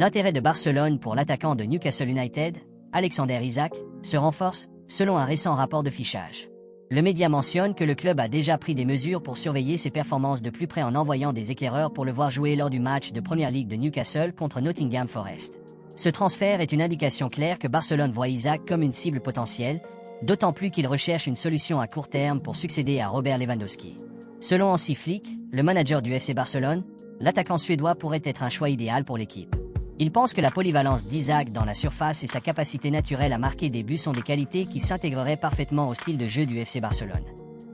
L'intérêt de Barcelone pour l'attaquant de Newcastle United, Alexander Isak, se renforce, selon un récent rapport de fichage. Le média mentionne que le club a déjà pris des mesures pour surveiller ses performances de plus près en envoyant des éclaireurs pour le voir jouer lors du match de Premier League de Newcastle contre Nottingham Forest. Ce transfert est une indication claire que Barcelone voit Isak comme une cible potentielle, d'autant plus qu'il recherche une solution à court terme pour succéder à Robert Lewandowski. Selon Hansi Flick, le manager du FC Barcelone, l'attaquant suédois pourrait être un choix idéal pour l'équipe. Il pense que la polyvalence d'Isak dans la surface et sa capacité naturelle à marquer des buts sont des qualités qui s'intégreraient parfaitement au style de jeu du FC Barcelone.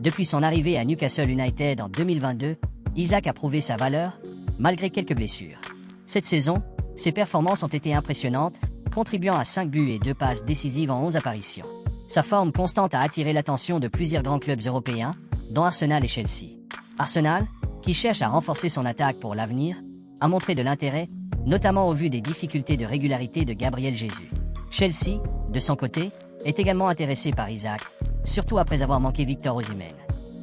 Depuis son arrivée à Newcastle United en 2022, Isak a prouvé sa valeur, malgré quelques blessures. Cette saison, ses performances ont été impressionnantes, contribuant à 5 buts et 2 passes décisives en 11 apparitions. Sa forme constante a attiré l'attention de plusieurs grands clubs européens, dont Arsenal et Chelsea. Arsenal, qui cherche à renforcer son attaque pour l'avenir, a montré de l'intérêt, notamment au vu des difficultés de régularité de Gabriel Jesus. Chelsea, de son côté, est également intéressé par Isak, surtout après avoir manqué Victor Osimhen.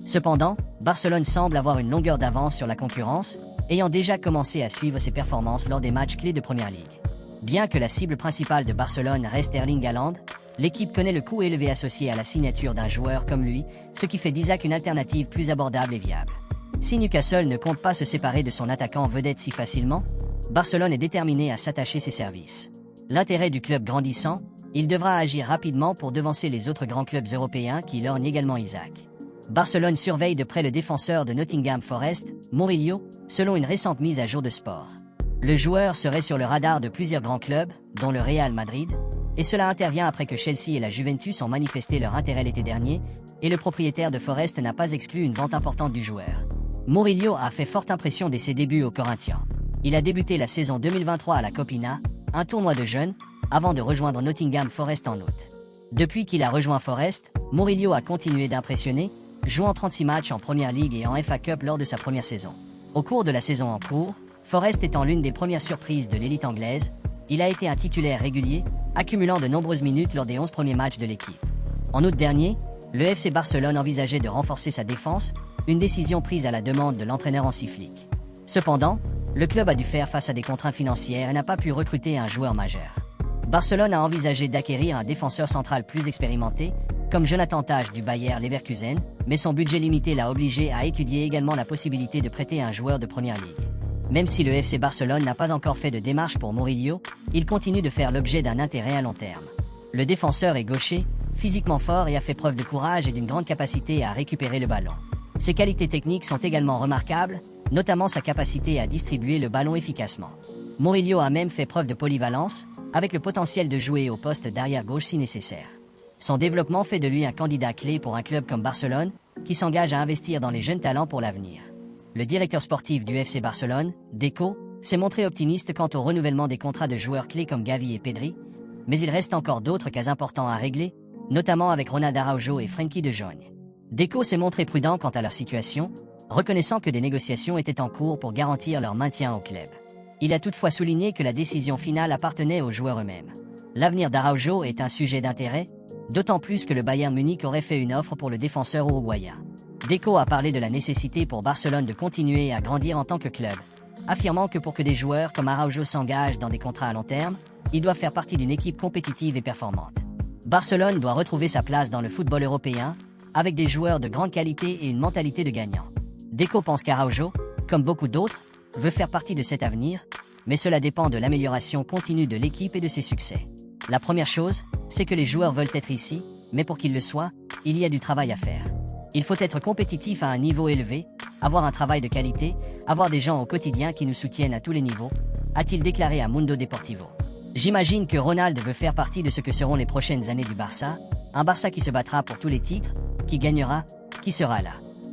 Cependant, Barcelone semble avoir une longueur d'avance sur la concurrence, ayant déjà commencé à suivre ses performances lors des matchs clés de Premier League. Bien que la cible principale de Barcelone reste Erling Haaland, l'équipe connaît le coût élevé associé à la signature d'un joueur comme lui, ce qui fait d'Isak une alternative plus abordable et viable. Si Newcastle ne compte pas se séparer de son attaquant vedette si facilement, Barcelone est déterminé à s'attacher ses services. L'intérêt du club grandissant, il devra agir rapidement pour devancer les autres grands clubs européens qui lorgnent également Isak. Barcelone surveille de près le défenseur de Nottingham Forest, Murillo, selon une récente mise à jour de Sport. Le joueur serait sur le radar de plusieurs grands clubs, dont le Real Madrid, et cela intervient après que Chelsea et la Juventus ont manifesté leur intérêt l'été dernier, et le propriétaire de Forest n'a pas exclu une vente importante du joueur. Murillo a fait forte impression dès ses débuts au Corinthians. Il a débuté la saison 2023 à la Copina, un tournoi de jeunes, avant de rejoindre Nottingham Forest en août. Depuis qu'il a rejoint Forest, Murillo a continué d'impressionner, jouant 36 matchs en Premier League et en FA Cup lors de sa première saison. Au cours de la saison en cours, Forest étant l'une des premières surprises de l'élite anglaise, il a été un titulaire régulier, accumulant de nombreuses minutes lors des 11 premiers matchs de l'équipe. En août dernier, le FC Barcelone envisageait de renforcer sa défense, une décision prise à la demande de l'entraîneur Hansi Flick. Cependant, le club a dû faire face à des contraintes financières et n'a pas pu recruter un joueur majeur. Barcelone a envisagé d'acquérir un défenseur central plus expérimenté, comme Jonathan Tah du Bayer Leverkusen, mais son budget limité l'a obligé à étudier également la possibilité de prêter un joueur de Premier League. Même si le FC Barcelone n'a pas encore fait de démarche pour Murillo, il continue de faire l'objet d'un intérêt à long terme. Le défenseur est gaucher, physiquement fort et a fait preuve de courage et d'une grande capacité à récupérer le ballon. Ses qualités techniques sont également remarquables, notamment sa capacité à distribuer le ballon efficacement. Murillo a même fait preuve de polyvalence, avec le potentiel de jouer au poste d'arrière-gauche si nécessaire. Son développement fait de lui un candidat clé pour un club comme Barcelone, qui s'engage à investir dans les jeunes talents pour l'avenir. Le directeur sportif du FC Barcelone, Deco, s'est montré optimiste quant au renouvellement des contrats de joueurs clés comme Gavi et Pedri, mais il reste encore d'autres cas importants à régler, notamment avec Ronald Araujo et Frenkie de Jong. Deco s'est montré prudent quant à leur situation, reconnaissant que des négociations étaient en cours pour garantir leur maintien au club. Il a toutefois souligné que la décision finale appartenait aux joueurs eux-mêmes. L'avenir d'Araujo est un sujet d'intérêt, d'autant plus que le Bayern Munich aurait fait une offre pour le défenseur uruguayen. Deco a parlé de la nécessité pour Barcelone de continuer à grandir en tant que club, affirmant que pour que des joueurs comme Araujo s'engagent dans des contrats à long terme, ils doivent faire partie d'une équipe compétitive et performante. Barcelone doit retrouver sa place dans le football européen, avec des joueurs de grande qualité et une mentalité de gagnant. Deco pense qu'Araujo, comme beaucoup d'autres, veut faire partie de cet avenir, mais cela dépend de l'amélioration continue de l'équipe et de ses succès. La première chose, c'est que les joueurs veulent être ici, mais pour qu'ils le soient, il y a du travail à faire. Il faut être compétitif à un niveau élevé, avoir un travail de qualité, avoir des gens au quotidien qui nous soutiennent à tous les niveaux, a-t-il déclaré à Mundo Deportivo. J'imagine que Ronald veut faire partie de ce que seront les prochaines années du Barça, un Barça qui se battra pour tous les titres, qui gagnera, qui sera là.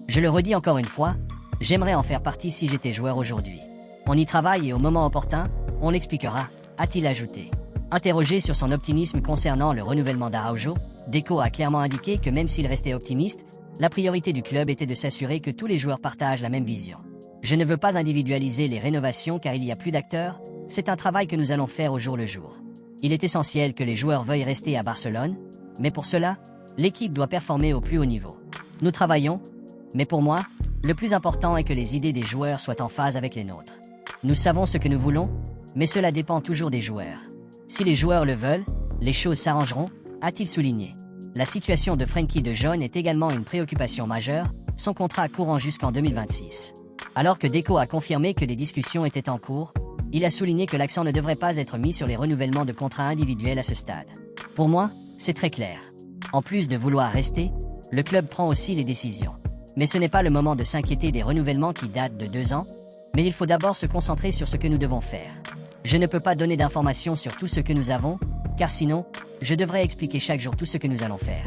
Je le redis encore une fois, j'aimerais en faire partie si j'étais joueur aujourd'hui. On y travaille et au moment opportun, on l'expliquera, a-t-il ajouté. Interrogé sur son optimisme concernant le renouvellement d'Araujo, Deco a clairement indiqué que même s'il restait optimiste, la priorité du club était de s'assurer que tous les joueurs partagent la même vision. Je ne veux pas individualiser les rénovations car il y a plus d'acteurs, c'est un travail que nous allons faire au jour le jour. Il est essentiel que les joueurs veuillent rester à Barcelone, mais pour cela, l'équipe doit performer au plus haut niveau. Nous travaillons, mais pour moi, le plus important est que les idées des joueurs soient en phase avec les nôtres. Nous savons ce que nous voulons, mais cela dépend toujours des joueurs. Si les joueurs le veulent, les choses s'arrangeront, a-t-il souligné. La situation de Frenkie de Jong est également une préoccupation majeure, son contrat courant jusqu'en 2026. Alors que Deco a confirmé que des discussions étaient en cours, il a souligné que l'accent ne devrait pas être mis sur les renouvellements de contrats individuels à ce stade. Pour moi, c'est très clair. En plus de vouloir rester, le club prend aussi les décisions. Mais ce n'est pas le moment de s'inquiéter des renouvellements qui datent de 2 ans, mais il faut d'abord se concentrer sur ce que nous devons faire. Je ne peux pas donner d'informations sur tout ce que nous avons, car sinon, je devrais expliquer chaque jour tout ce que nous allons faire.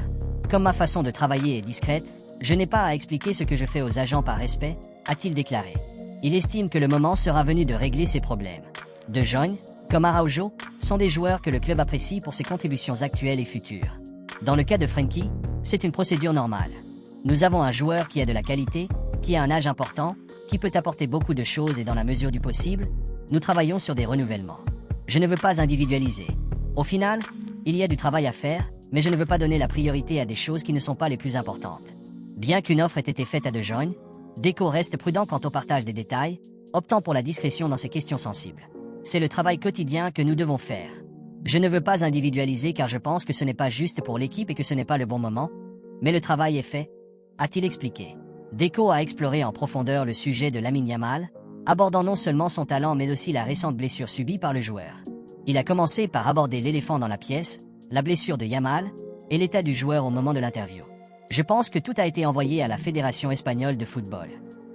Comme ma façon de travailler est discrète, je n'ai pas à expliquer ce que je fais aux agents par respect, a-t-il déclaré. Il estime que le moment sera venu de régler ces problèmes. De Jong, comme Araujo, sont des joueurs que le club apprécie pour ses contributions actuelles et futures. Dans le cas de Frenkie, c'est une procédure normale. Nous avons un joueur qui a de la qualité, qui a un âge important, qui peut apporter beaucoup de choses et dans la mesure du possible, nous travaillons sur des renouvellements. Je ne veux pas individualiser. Au final, il y a du travail à faire, mais je ne veux pas donner la priorité à des choses qui ne sont pas les plus importantes. Bien qu'une offre ait été faite à De Jong, Deco reste prudent quant au partage des détails, optant pour la discrétion dans ces questions sensibles. C'est le travail quotidien que nous devons faire. Je ne veux pas individualiser car je pense que ce n'est pas juste pour l'équipe et que ce n'est pas le bon moment, mais le travail est fait, a-t-il expliqué. Deco a exploré en profondeur le sujet de Lamine Yamal, abordant non seulement son talent mais aussi la récente blessure subie par le joueur. Il a commencé par aborder l'éléphant dans la pièce, la blessure de Yamal, et l'état du joueur au moment de l'interview. Je pense que tout a été envoyé à la Fédération espagnole de football.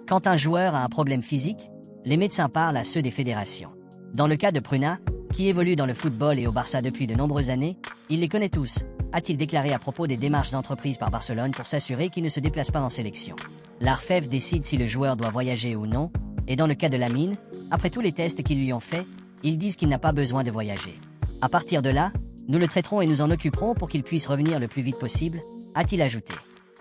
Quand un joueur a un problème physique, les médecins parlent à ceux des fédérations. Dans le cas de Pruna, qui évolue dans le football et au Barça depuis de nombreuses années, il les connaît tous, a-t-il déclaré à propos des démarches entreprises par Barcelone pour s'assurer qu'il ne se déplace pas en sélection. L'ARFEF décide si le joueur doit voyager ou non, et dans le cas de Lamine, après tous les tests qu'ils lui ont faits, ils disent qu'il n'a pas besoin de voyager. À partir de là, nous le traiterons et nous en occuperons pour qu'il puisse revenir le plus vite possible, a-t-il ajouté.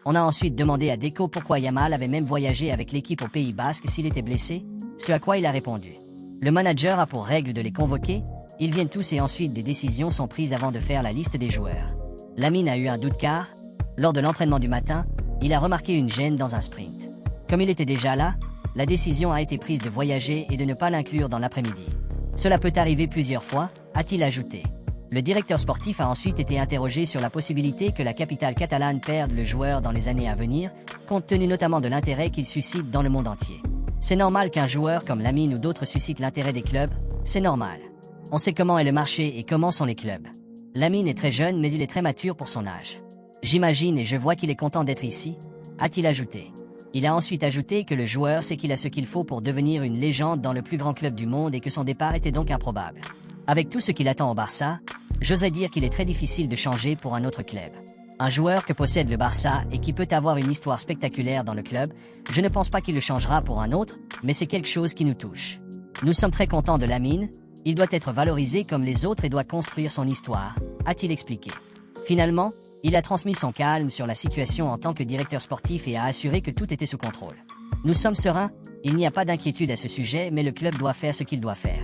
On a ensuite demandé à Deco pourquoi Yamal avait même voyagé avec l'équipe au Pays Basque s'il était blessé, ce à quoi il a répondu. Le manager a pour règle de les convoquer, ils viennent tous et ensuite des décisions sont prises avant de faire la liste des joueurs. Lamine a eu un doute car, lors de l'entraînement du matin, il a remarqué une gêne dans un sprint. Comme il était déjà là, la décision a été prise de voyager et de ne pas l'inclure dans l'après-midi. Cela peut arriver plusieurs fois, a-t-il ajouté. Le directeur sportif a ensuite été interrogé sur la possibilité que la capitale catalane perde le joueur dans les années à venir, compte tenu notamment de l'intérêt qu'il suscite dans le monde entier. C'est normal qu'un joueur comme Lamine ou d'autres suscite l'intérêt des clubs, c'est normal. On sait comment est le marché et comment sont les clubs. Lamine est très jeune mais il est très mature pour son âge. J'imagine et je vois qu'il est content d'être ici, a-t-il ajouté. Il a ensuite ajouté que le joueur sait qu'il a ce qu'il faut pour devenir une légende dans le plus grand club du monde et que son départ était donc improbable. Avec tout ce qu'il attend au Barça, j'oserais dire qu'il est très difficile de changer pour un autre club. Un joueur que possède le Barça et qui peut avoir une histoire spectaculaire dans le club, je ne pense pas qu'il le changera pour un autre, mais c'est quelque chose qui nous touche. Nous sommes très contents de Lamine, il doit être valorisé comme les autres et doit construire son histoire, a-t-il expliqué. Finalement, il a transmis son calme sur la situation en tant que directeur sportif et a assuré que tout était sous contrôle. Nous sommes sereins, il n'y a pas d'inquiétude à ce sujet mais le club doit faire ce qu'il doit faire.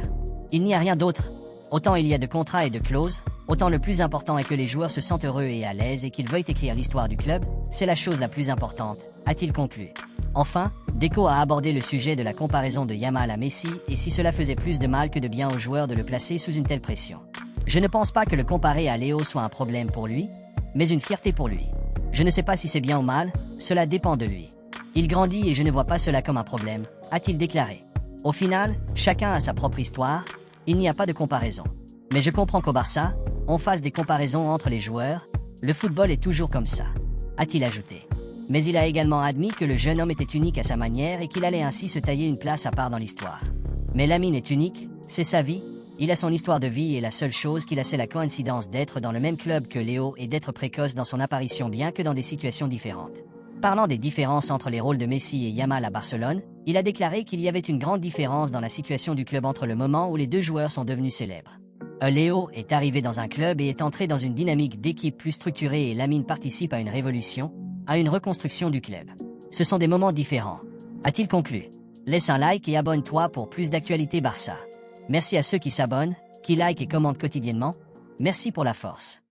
Il n'y a rien d'autre. Autant il y a de contrats et de clauses, autant le plus important est que les joueurs se sentent heureux et à l'aise et qu'ils veuillent écrire l'histoire du club, c'est la chose la plus importante, a-t-il conclu. Enfin, Deco a abordé le sujet de la comparaison de Yamal à Messi et si cela faisait plus de mal que de bien aux joueurs de le placer sous une telle pression. Je ne pense pas que le comparer à Léo soit un problème pour lui, mais une fierté pour lui. Je ne sais pas si c'est bien ou mal, cela dépend de lui. Il grandit et je ne vois pas cela comme un problème, a-t-il déclaré. Au final, chacun a sa propre histoire, il n'y a pas de comparaison. Mais je comprends qu'au Barça, on fasse des comparaisons entre les joueurs, le football est toujours comme ça, a-t-il ajouté. Mais il a également admis que le jeune homme était unique à sa manière et qu'il allait ainsi se tailler une place à part dans l'histoire. Mais Lamine est unique, c'est sa vie, il a son histoire de vie et la seule chose qu'il a c'est la coïncidence d'être dans le même club que Léo et d'être précoce dans son apparition bien que dans des situations différentes. Parlant des différences entre les rôles de Messi et Yamal à Barcelone, il a déclaré qu'il y avait une grande différence dans la situation du club entre le moment où les deux joueurs sont devenus célèbres. Léo est arrivé dans un club et est entré dans une dynamique d'équipe plus structurée et Lamine participe à une révolution, à une reconstruction du club. Ce sont des moments différents, a-t-il conclu. Laisse un like et abonne-toi pour plus d'actualités Barça. Merci à ceux qui s'abonnent, qui likent et commentent quotidiennement. Merci pour la force.